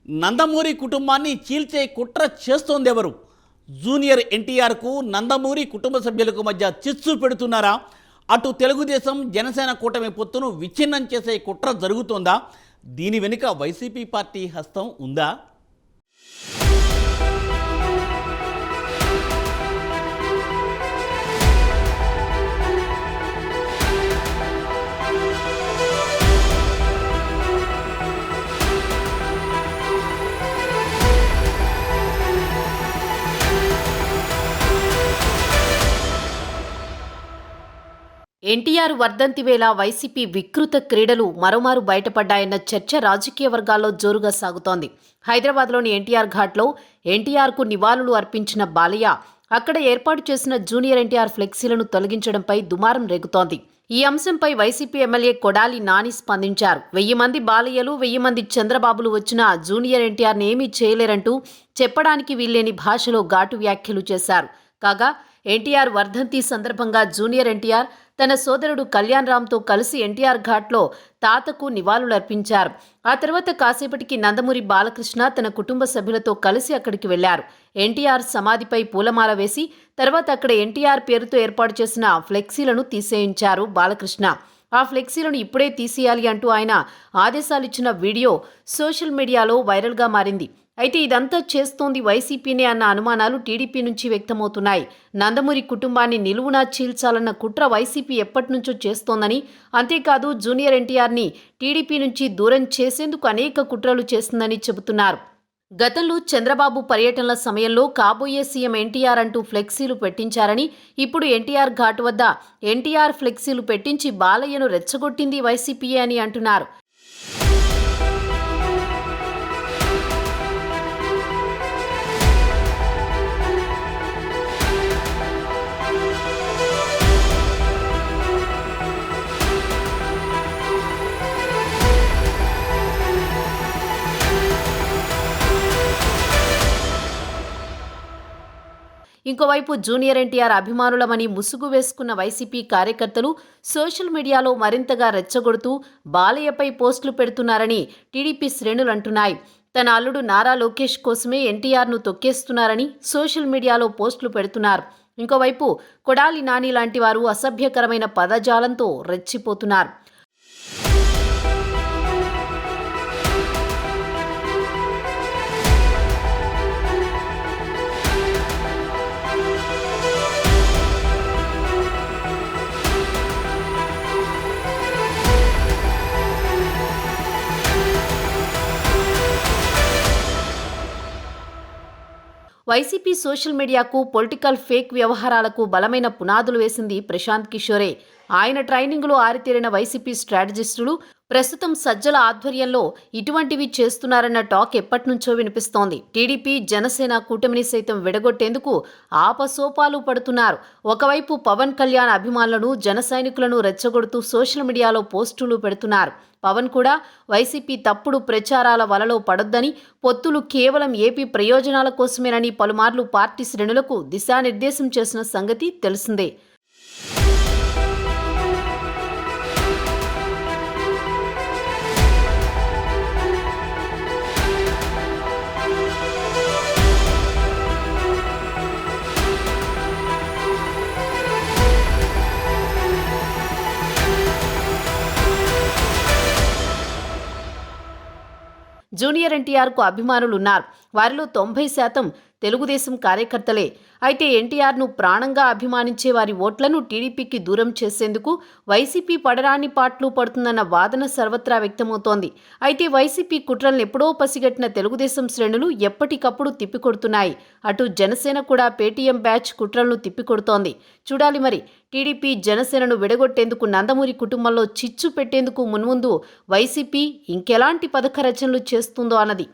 నందమూరి కుటుంబాన్ని చీల్చే కుట్ర చేస్తోందెవరు? జూనియర్ ఎన్టీఆర్కు నందమూరి కుటుంబ సభ్యులకు మధ్య చిచ్చు పెడుతున్నారా? అటు తెలుగుదేశం జనసేన కూటమి పొత్తును విచ్ఛిన్నం చేసే కుట్ర జరుగుతోందా? దీని వెనుక వైసీపీ పార్టీ హస్తం ఉందా? ఎన్టీఆర్ వర్ధంతి వేళ వైసీపీ వికృత క్రీడలు మరోమారు బయటపడ్డాయన్న చర్చ రాజకీయ వర్గాల్లో జోరుగా సాగుతోంది. హైదరాబాద్లోని ఎన్టీఆర్ ఘాట్లో ఎన్టీఆర్కు నివాళులు అర్పించిన బాలయ్య అక్కడ ఏర్పాటు చేసిన జూనియర్ ఎన్టీఆర్ ఫ్లెక్సీలను తొలగించడంపై దుమారం రేగుతోంది. ఈ అంశంపై వైసీపీ ఎమ్మెల్యే కొడాలి నాని స్పందించారు. 1000 మంది బాలయ్యలు 1000 మంది చంద్రబాబులు వచ్చినా జూనియర్ ఎన్టీఆర్ని ఏమీ చేయలేరంటూ చెప్పడానికి వీల్లేని భాషలో ఘాటు వ్యాఖ్యలు చేశారు. కాగా ఎన్టీఆర్ వర్ధంతి సందర్భంగా జూనియర్ ఎన్టీఆర్ తన సోదరుడు కళ్యాణ్ రామ్తో కలిసి ఎన్టీఆర్ ఘాట్లో తాతకు నివాళులర్పించారు. ఆ తర్వాత కాసేపటికి నందమూరి బాలకృష్ణ తన కుటుంబ సభ్యులతో కలిసి అక్కడికి వెళ్లారు. ఎన్టీఆర్ సమాధిపై పూలమాల వేసి తర్వాత అక్కడ ఎన్టీఆర్ పేరుతో ఏర్పాటు చేసిన ఫ్లెక్సీలను తీసేయించారు బాలకృష్ణ. ఆ ఫ్లెక్సీలను ఇప్పుడే తీసేయాలి అంటూ ఆయన ఆదేశాలిచ్చిన వీడియో సోషల్ మీడియాలో వైరల్గా మారింది. అయితే ఇదంతా చేస్తోంది వైసీపీనే అన్న అనుమానాలు టీడీపీ నుంచి వ్యక్తమవుతున్నాయి. నందమూరి కుటుంబాన్ని నిలువునా చీల్చాలన్న కుట్ర వైసీపీ ఎప్పటినుంచో చేస్తోందని, అంతేకాదు జూనియర్ ఎన్టీఆర్ని టీడీపీ నుంచి దూరం చేసేందుకు అనేక కుట్రలు చేస్తుందని చెబుతున్నారు. గతంలో చంద్రబాబు పర్యటనల సమయంలో కాబోయే సీఎం ఎన్టీఆర్ అంటూ ఫ్లెక్సీలు పెట్టించారని, ఇప్పుడు ఎన్టీఆర్ ఘాట్ వద్ద ఎన్టీఆర్ ఫ్లెక్సీలు పెట్టించి బాలయ్యను రెచ్చగొట్టింది వైసీపీయే అని అంటున్నారు. ఇంకోవైపు జూనియర్ ఎన్టీఆర్ అభిమానులమని ముసుగు వేసుకున్న వైసీపీ కార్యకర్తలు సోషల్ మీడియాలో మరింతగా రెచ్చగొడుతూ బాలయ్యపై పోస్టులు పెడుతున్నారని టీడీపీ శ్రేణులు అంటున్నాయి. తన అల్లుడు నారా లోకేష్ కోసమే ఎన్టీఆర్ను తొక్కేస్తున్నారని సోషల్ మీడియాలో పోస్టులు పెడుతున్నారు. ఇంకోవైపు కొడాలి నాని లాంటి వారు అసభ్యకరమైన పదజాలంతో రెచ్చిపోతున్నారు. వైసీపీ సోషల్ మీడియాకు పొలిటికల్ ఫేక్ వ్యవహారాలకు బలమైన పునాదులు వేసింది ప్రశాంత్ కిషోరే. ఆయన ట్రైనింగ్లో ఆరితేరిన వైసీపీ స్ట్రాటజిస్టులు ప్రస్తుతం సజ్జల ఆధ్వర్యంలో ఇటువంటివి చేస్తున్నారన్న టాక్ ఎప్పటినుంచో వినిపిస్తోంది. టీడీపీ జనసేన కూటమిని సైతం విడగొట్టేందుకు ఆపసోపాలు పడుతున్నారు. ఒకవైపు పవన్ కళ్యాణ్ అభిమానులను జన సైనికులను రెచ్చగొడుతూ సోషల్ మీడియాలో పోస్టులు పెడుతున్నారు. పవన్ కూడా వైసీపీ తప్పుడు ప్రచారాల వలలో పడొద్దని, పొత్తులు కేవలం ఏపీ ప్రయోజనాల కోసమేనని పలుమార్లు పార్టీ శ్రేణులకు దిశానిర్దేశం చేసిన సంగతి తెలిసిందే. జూనియర్ ఎన్టీఆర్కు అభిమానులున్నారు. వారిలో 90% తెలుగుదేశం కార్యకర్తలే. అయితే ఎన్టీఆర్ను ప్రాణంగా అభిమానించే వారి ఓట్లను టీడీపీకి దూరం చేసేందుకు వైసీపీ పడరాని పాట్లు పడుతుందన్న వాదన సర్వత్రా వ్యక్తమవుతోంది. అయితే వైసీపీ కుట్రలను ఎప్పుడో పసిగట్టిన తెలుగుదేశం శ్రేణులు ఎప్పటికప్పుడు తిప్పికొడుతున్నాయి. అటు జనసేన కూడా పేటీఎం బ్యాచ్ కుట్రలను తిప్పికొడుతోంది. చూడాలి మరి టీడీపీ జనసేనను విడగొట్టేందుకు, నందమూరి కుటుంబంలో చిచ్చు పెట్టేందుకు మున్ముందు వైసీపీ ఇంకెలాంటి పథక రచనలు చేస్తుందో అన్నది.